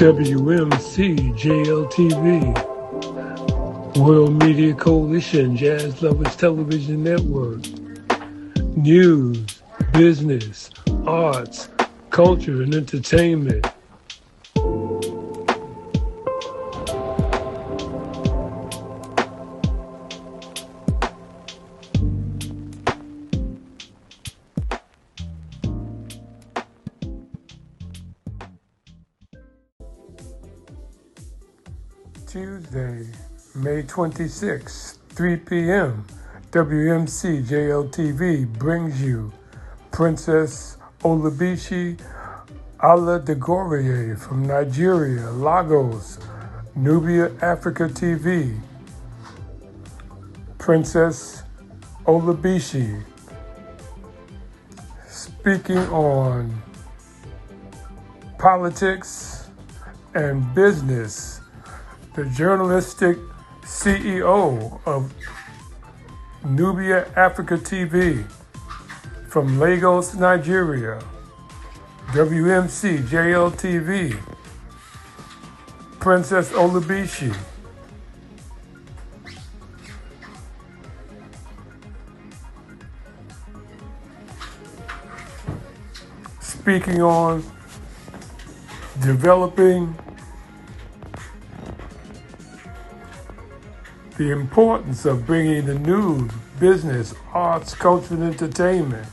WMCJLTV, World Media Coalition, Jazz Lovers Television Network, news, business, arts, culture, and entertainment. Tuesday, May 26, 3 p.m., WMCJLTV brings you Princess Olabishi Aladegorie from Nigeria, Lagos, NUBIA Africa TV. Princess Olabishi speaking on politics and business. The journalistic CEO of NUBIA Africa TV from Lagos, Nigeria, WMCJLTV, Princess Olabishi. Speaking on developing the importance of bringing the news, business, arts, culture, and entertainment,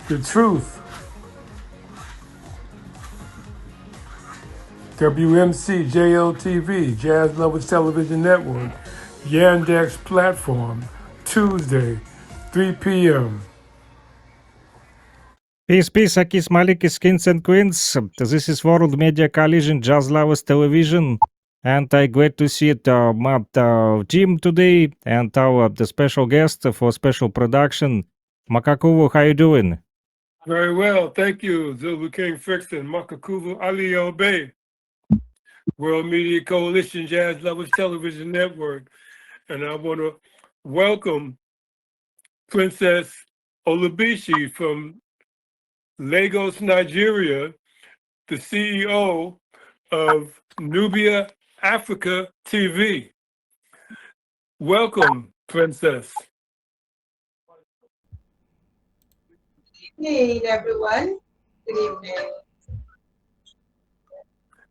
the truth. WMCJLTV, Jazz Lovers Television Network, Yandex platform, Tuesday, 3 p.m. Peace, Akis Malikis, Kings and Queens. This is World Media Coalition, Jazz Lovers Television. And I glad to see my team today and our the special guest for special production. Makakuvu, how you doing? Very well, thank you, Zulu King Frickson, Makakuvu Ali Obey, World Media Coalition, Jazz Lovers Television Network. And I want to welcome Princess Olabishi from Lagos, Nigeria, the CEO of NUBIA Africa TV. Welcome, Princess. Good evening, everyone. Good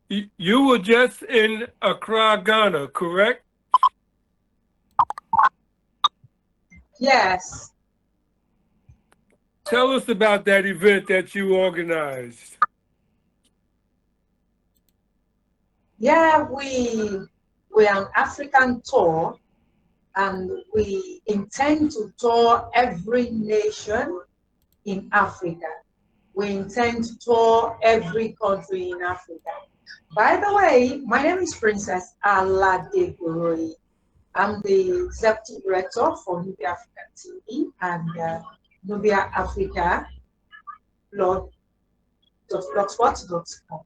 evening. You were just in Accra, Ghana, correct? Yes. Tell us about that event that you organized. Yeah, we're on African tour, and we intend to tour every nation in Africa. We intend to tour every country in Africa. By the way, my name is Princess Aladegorie. I'm the executive director for NUBIA Africa TV and NUBIA Africa blogspot.com.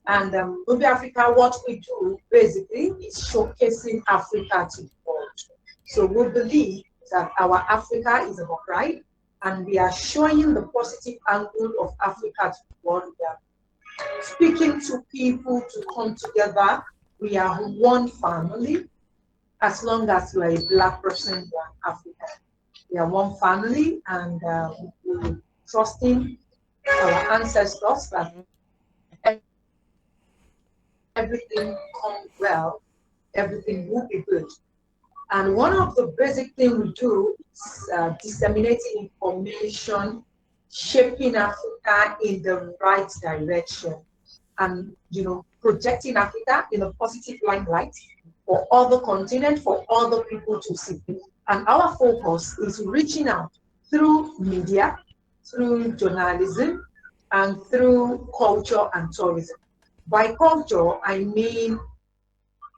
And NUBIA Africa, what we do basically is showcasing Africa to the world. So we believe that our Africa is our pride, and we are showing the positive angle of Africa to the world. We are speaking to people to come together. We are one family. As long as you are a Black person, you are African. We are one family, and we trusting our ancestors that everything comes well, everything will be good. And one of the basic things we do is disseminating information, shaping Africa in the right direction, and projecting Africa in a positive limelight for other continents, for other people to see. And our focus is reaching out through media, through journalism, and through culture and tourism. By culture, I mean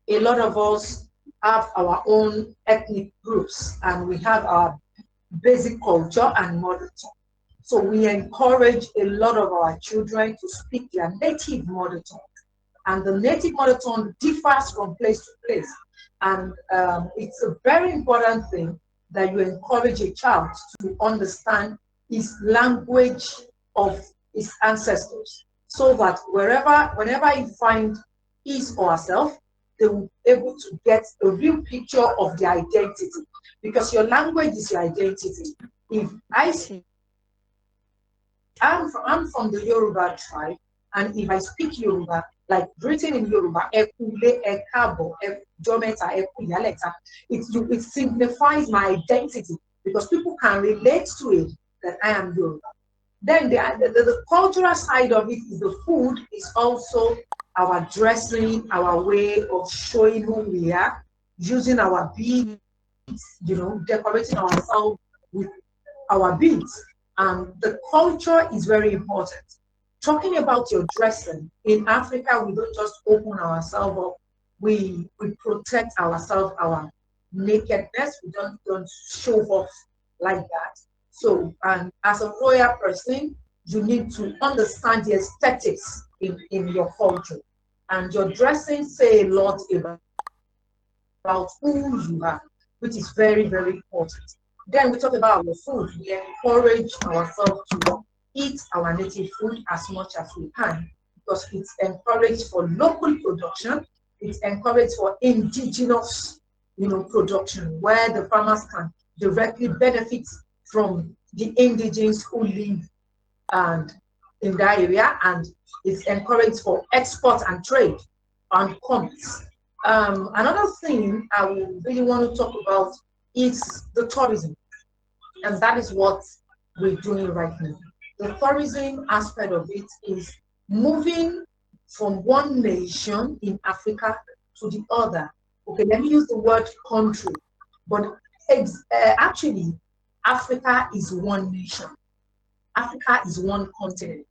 a lot of us have our own ethnic groups, and we have our basic culture and mother tongue. So we encourage a lot of our children to speak their native mother tongue. And the native mother tongue differs from place to place. And it's a very important thing that you encourage a child to understand his language of his ancestors. so that whenever you find his or herself, they will be able to get a real picture of their identity, because your language is your identity. If I see, I'm from the Yoruba tribe, and if I speak Yoruba, like written in Yoruba, ekule, ekabo, jometa, ekuyaleta, it signifies my identity, because people can relate to it that I am Yoruba. Then the cultural side of it is the food is also our dressing, our way of showing who we are, using our beads, decorating ourselves with our beads. And the culture is very important. Talking about your dressing, in Africa, we don't just open ourselves up. We protect ourselves, our nakedness. We don't show off like that. So, and as a royal person, you need to understand the aesthetics in your culture. And your dressing say a lot about who you are, which is very, very important. Then we talk about our food. We encourage ourselves to eat our native food as much as we can, because it's encouraged for local production. It's encouraged for indigenous, production, where the farmers can directly benefit from the indigenes who live and in that area, and it's encouraged for export and trade and commerce. Another thing I really want to talk about is the tourism, and that is what we're doing right now. The tourism aspect of it is moving from one nation in Africa to the other. Okay, let me use the word country, but actually, Africa is one nation. Africa is one continent.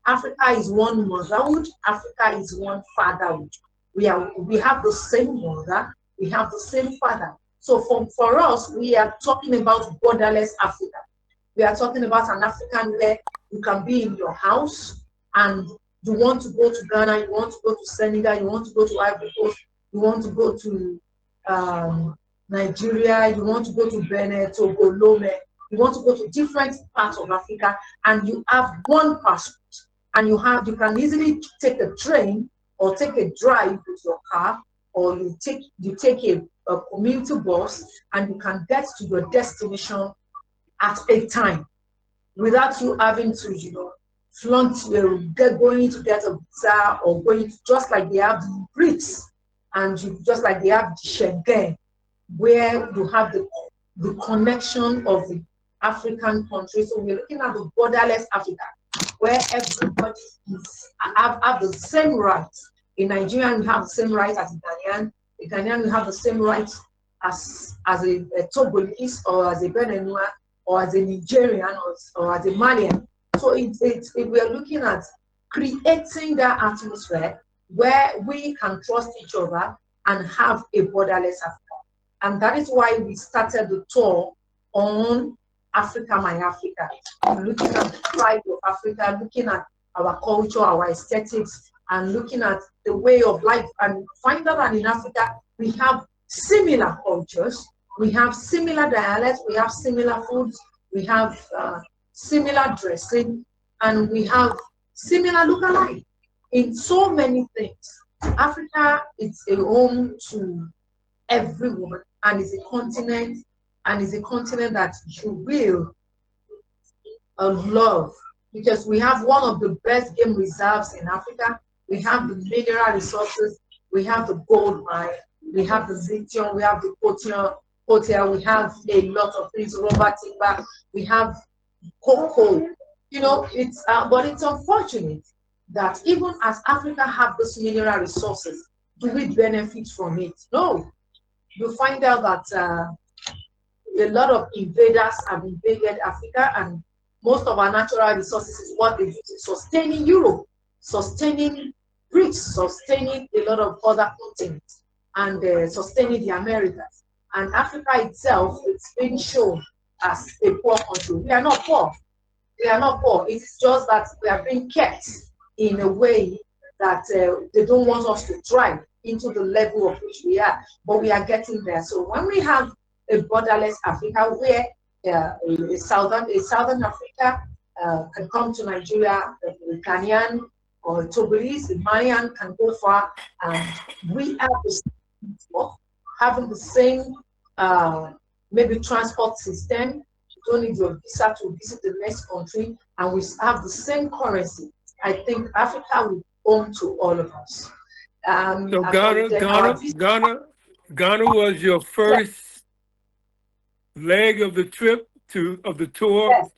Africa is one motherhood. Africa is one fatherhood. We have the same mother. We have the same father. So for us, we are talking about borderless Africa. We are talking about an African where you can be in your house and you want to go to Ghana, you want to go to Senegal, you want to go to Ivory Coast, you want to go to Nigeria, you want to go to Benin, Togo, Lome, you want to go to different parts of Africa, and you have one passport, and you can easily take a train or take a drive with your car, or you take a community bus, and you can get to your destination at a time without you having to, going to get a visa, or going to, just like they have the Brits, and just like they have the Schengen, where you have the connection of the African countries. So we're looking at the borderless Africa, where everybody have the same rights. In Nigeria, we have the same rights as a Ghanaian. A Ghanaian will have the same rights as a Togolese, or as a Beninese, or as a Nigerian, or as a Malian. So we are looking at creating that atmosphere where we can trust each other and have a borderless Africa. And that is why we started the tour on Africa, My Africa. Looking at the pride of Africa, looking at our culture, our aesthetics, and looking at the way of life, and find out that in Africa, we have similar cultures, we have similar dialects, we have similar foods, we have similar dressing, and we have similar look-alike in so many things. Africa is a home to every woman, and is a continent, that you will love, because we have one of the best game reserves in Africa. We have the mineral resources, we have the gold mine, we have the lithium, we have the potassium, we have a lot of things, rubber, timber, we have cocoa. But it's unfortunate that even as Africa have those mineral resources, do we benefit from it? No. You find out that a lot of invaders have invaded Africa, and most of our natural resources is what they do to sustaining Europe, sustaining Greece, sustaining a lot of other continents, and sustaining the Americas. And Africa itself, it's been shown as a poor country. We are not poor. We are not poor. It's just that we are being kept in a way that they don't want us to thrive into the level of which we are, but we are getting there. So when we have a borderless Africa, where a southern Africa can come to Nigeria, a Ghanaian or Togolese, the Mayan can go far, and we have the same network, having the same maybe transport system. You don't need your visa to visit the next country, and we have the same currency. I think Africa will own to all of us. So And then our visa, Ghana was your yes, first leg of the trip of the tour. yes,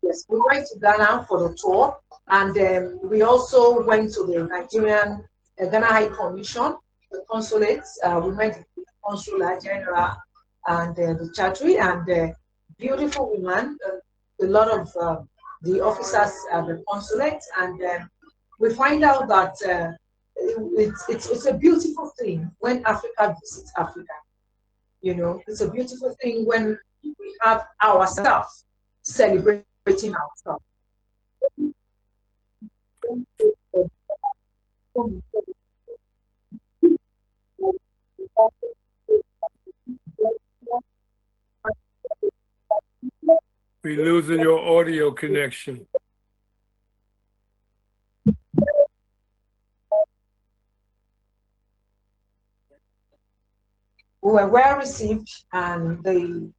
yes. We went to Ghana for the tour, and we also went to the Nigerian Ghana High Commission, the consulates. We went to the consular general and the Chatri, and beautiful woman, a lot of the officers at the consulate, and we find out that it's a beautiful thing when Africa visits Africa. You know, it's a beautiful thing when we have ourselves celebrating ourselves. We're losing your audio connection. We were well received, and the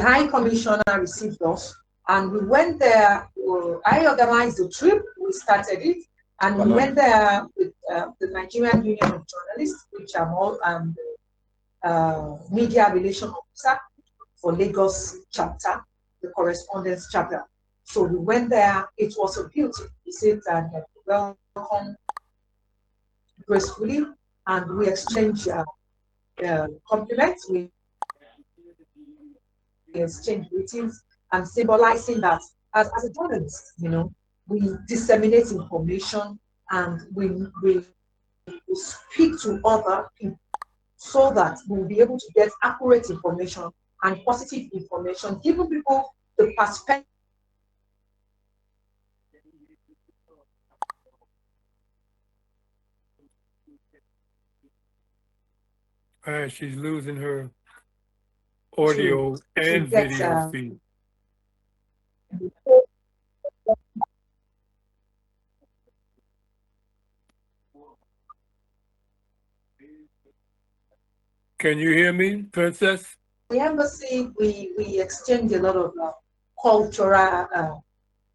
High Commissioner received us, and we went there. I organized the trip. We started it, and we went there with the Nigerian Union of Journalists, which I'm all media relation officer for Lagos chapter, the correspondence chapter. So we went there. It was a beautiful visit, and welcome gracefully, and we exchanged compliments. We exchanged greetings, and symbolizing that as a journalist, you know, we disseminate information, and we speak to other people so that we'll be able to get accurate information and positive information, giving people the perspective. She's losing her audio and video feed. Can you hear me, Princess? The embassy, we exchange a lot of cultural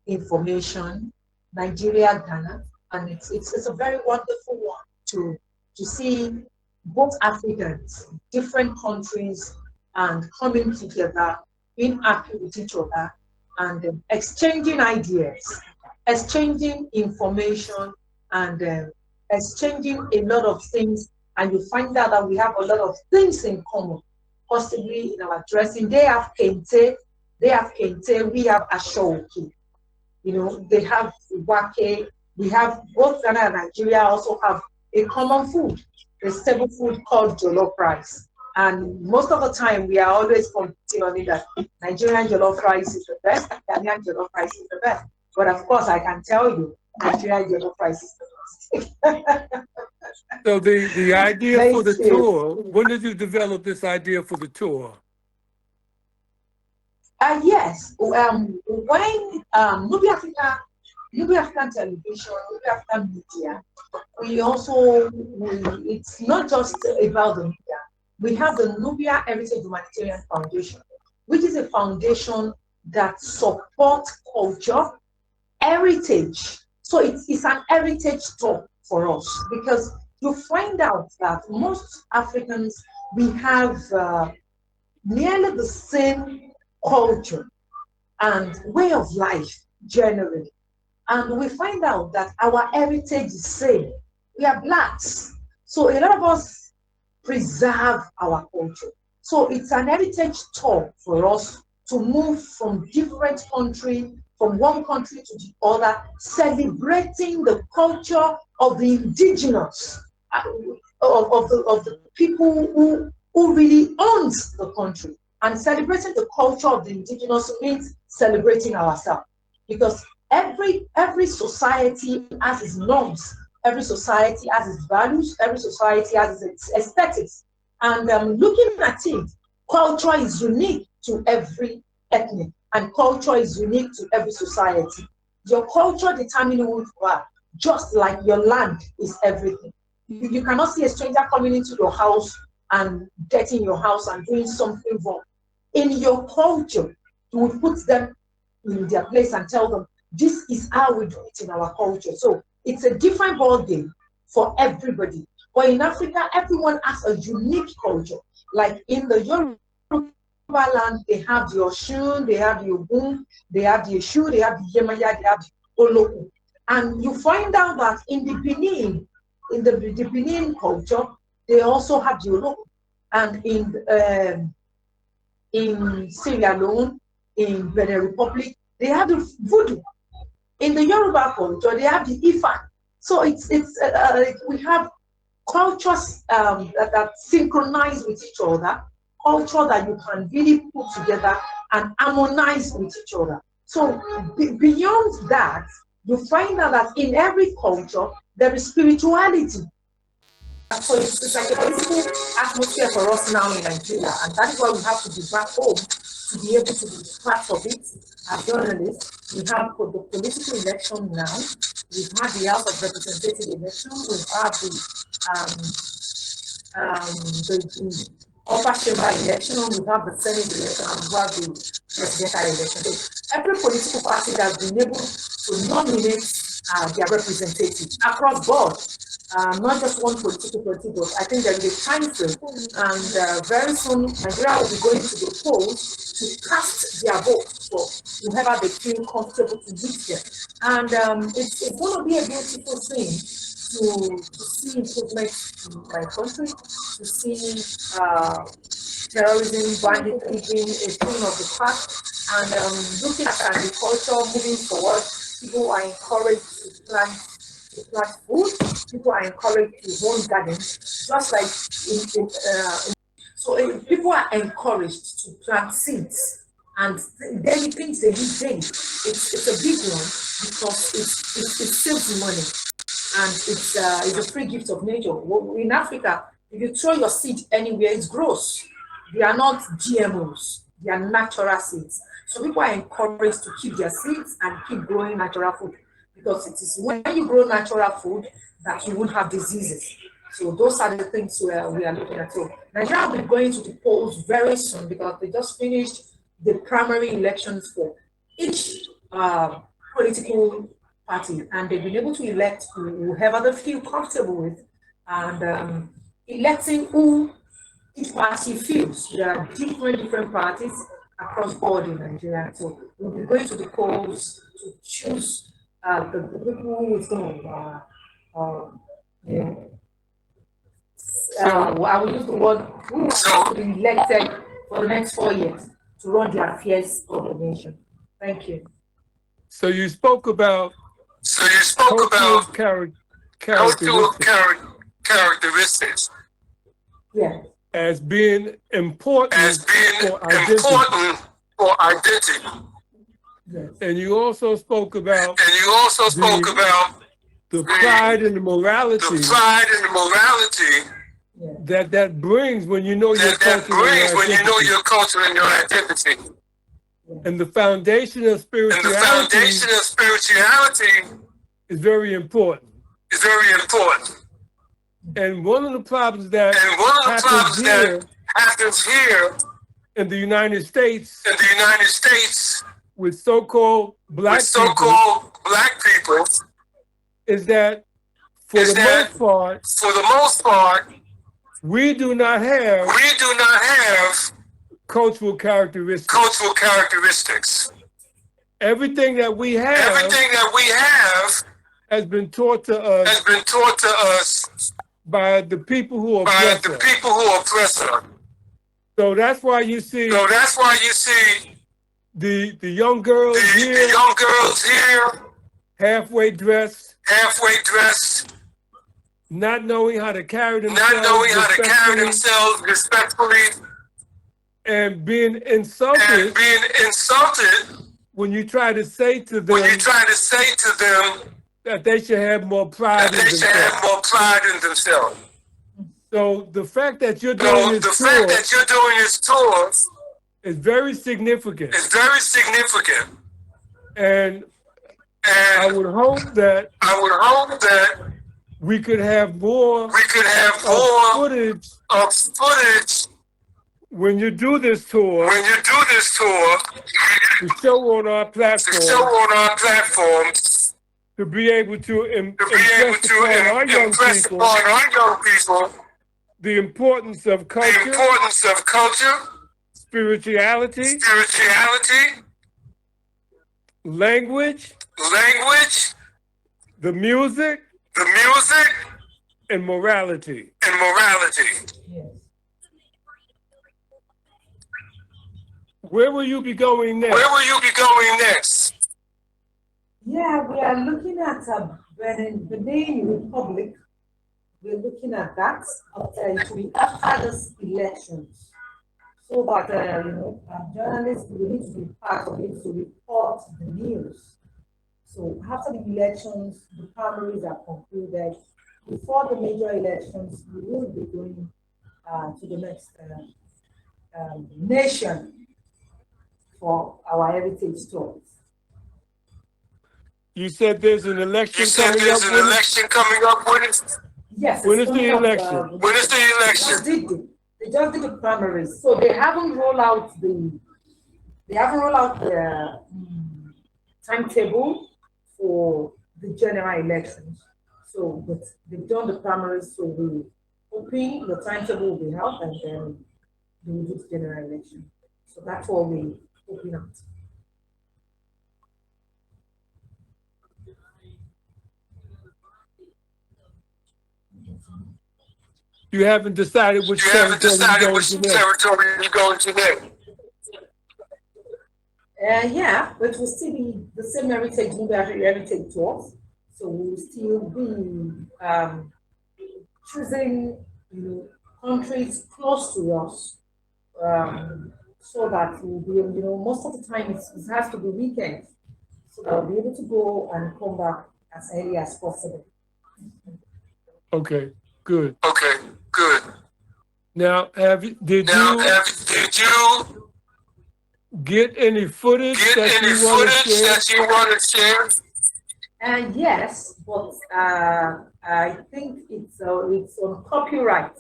information, Nigeria, Ghana, and it's a very wonderful one to see both Africans, different countries, and coming together, being happy with each other, and exchanging ideas, exchanging information, and exchanging a lot of things. And you find out that we have a lot of things in common, possibly in our dressing. They have kente, we have ashoki. You know, they have wake. We have both Ghana and Nigeria also have a common food, a staple food called jollof rice. And most of the time, we are always competing on it that Nigerian jollof rice is the best, Ghanaian jollof rice is the best. But of course, I can tell you, Nigerian jollof rice is the best. So the idea for the tour, when did you develop this idea for the tour? Yes, when NUBIA African Television, NUBIA African Media, it's not just about the media. We have the NUBIA Heritage Humanitarian Foundation, which is a foundation that supports culture, heritage. So it's an heritage tour for us, because you find out that most Africans, we have nearly the same culture and way of life generally. And we find out that our heritage is same. We are blacks. So a lot of us preserve our culture. So it's an heritage tour for us to move from different country, from one country to the other, celebrating the culture of the indigenous, of the people who really owns the country. And celebrating the culture of the indigenous means celebrating ourselves, because every society has its norms, every society has its values, every society has its aesthetics. And looking at it, culture is unique to every ethnic, and culture is unique to every society. Your culture determines who you are, just like your land is everything. You cannot see a stranger coming into your house and getting your house and doing something wrong. In your culture, you will put them in their place and tell them, this is how we do it in our culture. So it's a different ball game for everybody. But in Africa, everyone has a unique culture. Like in the Yoruba land, they have the Oshun, they have the Ogun, they have the Eshu, they have the Yemaya, they have the Oloku. And you find out that in the Benin, in the Benin culture, they also have the Oloku. And in Sierra Leone, in Benin Republic, they have the Voodoo. In the Yoruba culture, they have the Ifa. So we have cultures that synchronize with each other, culture that you can really put together and harmonize with each other. So beyond that, you find out that in every culture, there is spirituality. So it's like a political atmosphere for us now in Nigeria, and that is why we have to be back home to be able to be part of it as journalists. We have the political election now. We've had the House of Representatives election. We've had the upper chamber election. We have the Senate election, and we have the presidential election. So every political party has been able to nominate their representatives across board. Not just one political party, but I think there is a time frame, and very soon Nigeria will be going to the polls to cast their vote for whoever they feel comfortable to reach them. And it's going to be a beautiful thing to see improvements in my country, to see terrorism, banditry a thing of the past, and looking at agriculture moving forward. People are encouraged to plant food. People are encouraged to own gardens, just like so people are encouraged to plant seeds and daily things they need daily. It's a big one because it saves money and it's a free gift of nature. In Africa, if you throw your seed anywhere, it grows. They are not GMOs; they are natural seeds. So people are encouraged to keep their seeds and keep growing natural food, because it is when you grow natural food that you won't have diseases. So those are the things we are looking at. So Nigeria will be going to the polls very soon because they just finished the primary elections for each political party, and they've been able to elect whoever they feel comfortable with, and electing who each party feels. There are different parties across board in Nigeria. So we'll be going to the polls to choose the people who is going to, I will use the word, who are to be elected for the next 4 years to run the affairs of the nation. Thank you. So you spoke about cultural characteristics. Yeah. As being important for identity. Yes. And you also spoke about the pride and the morality. That brings when you know your culture and your identity. And the foundation of spirituality is very important. And one of the problems that happens here in the United States with so-called black people is that for the most part we do not have cultural characteristics. Everything that we have has been taught to us by the people who oppress us. So that's why you see the young girls here halfway dressed, not knowing how to carry themselves respectfully, and being insulted when you try to say to them that they should have more pride in themselves. So the fact that you're doing this tour is very significant. It's very significant. And And I would hope that we could have more footage when you do this tour to show on our platforms to be able to impress upon our young people the importance of culture, spirituality, language, the music, and morality. Yes. Where will you be going next? Yeah, we are looking at Benin Republic. We're looking at that, but it will be after this elections. So that, journalists will need to be part of it to report the news. So after the elections, the primaries are concluded. Before the major elections, we will be going to the next nation for our heritage tours. You said there's an election coming up with it? Yes. When is the election? They just did the primaries, so they haven't rolled out the timetable for the general elections. So, but they've done the primaries, so we're hoping the timetable will be out and then they will do the general election. So that's all we're hoping at. You haven't decided which territory you're going to next. Yeah, but we'll still be the same heritage tours. So we'll still be choosing countries close to us, so that we'll be, most of the time it has to be weekends, so that we'll be able to go and come back as early as possible. Okay, good. Good. Now, did you get any footage that you want to share? And yes, but I think it's on copyright.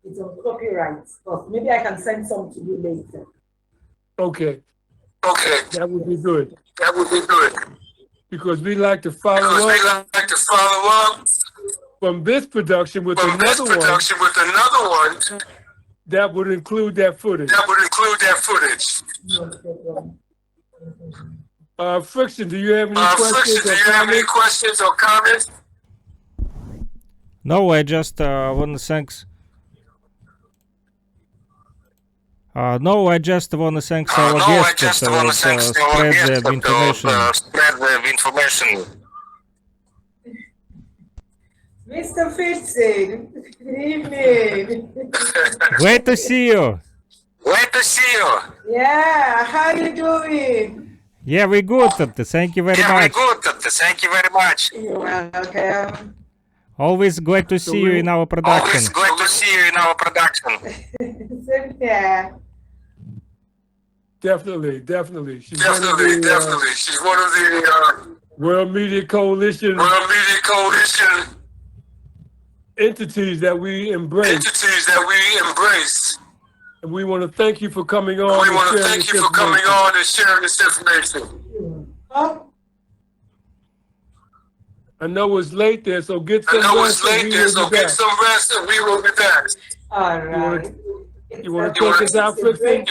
It's on copyright, but maybe I can send some to you later. Okay. That would be good. Because we like to follow up from this production with another one that would include that footage. No problem. Friction, do you have any questions or comments? No, I just want to thank. No, I just want to thank our guests that spread the information. Mr. Fitson, good evening. Great to see you. Yeah, how you doing? Yeah, we're good. Thank you very much. You're welcome. Always glad to see you in our production. Same here. Definitely. She's one of the World Media Coalition entities that we embrace. And we want to thank you for coming on and sharing this information. I know it's late there, so get some rest and we will be back. All right. You want to take us out, Friction?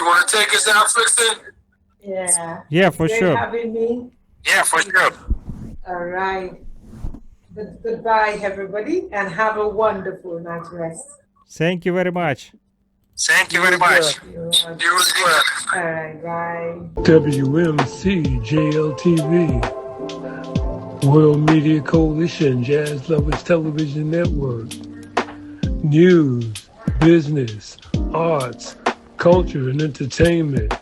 Yeah. Yeah, for Thanks sure. having me. All right. Goodbye, everybody, and have a wonderful night's rest. Thank you very much. You're welcome. You as well. All right, bye. WMCJLTV, World Media Coalition, Jazz Lovers Television Network. News, business, arts, culture, and entertainment.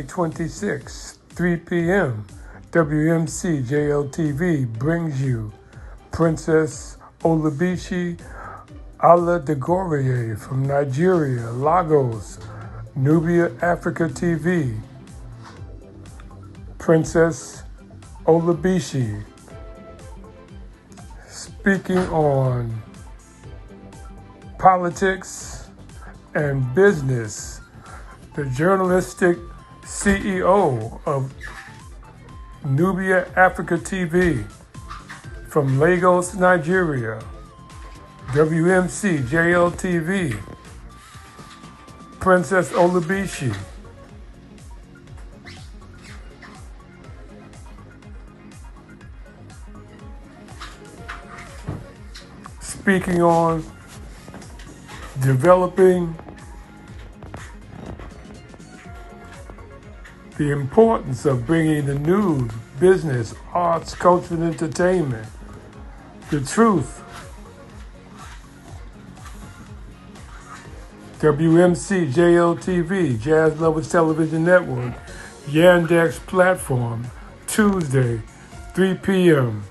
26, 3 p.m., WMCJLTV brings you Princess Olabishi Ala Degorie from Nigeria, Lagos, NUBIA Africa TV. Princess Olabishi speaking on politics and business, the journalistic CEO of NUBIA Africa TV from Lagos, Nigeria, WMCJLTV, Princess Olabishi. Speaking on developing the importance of bringing the news, business, arts, culture, and entertainment, the truth. WMCJLTV, Jazz Lovers Television Network, Yandex platform, Tuesday, 3 p.m.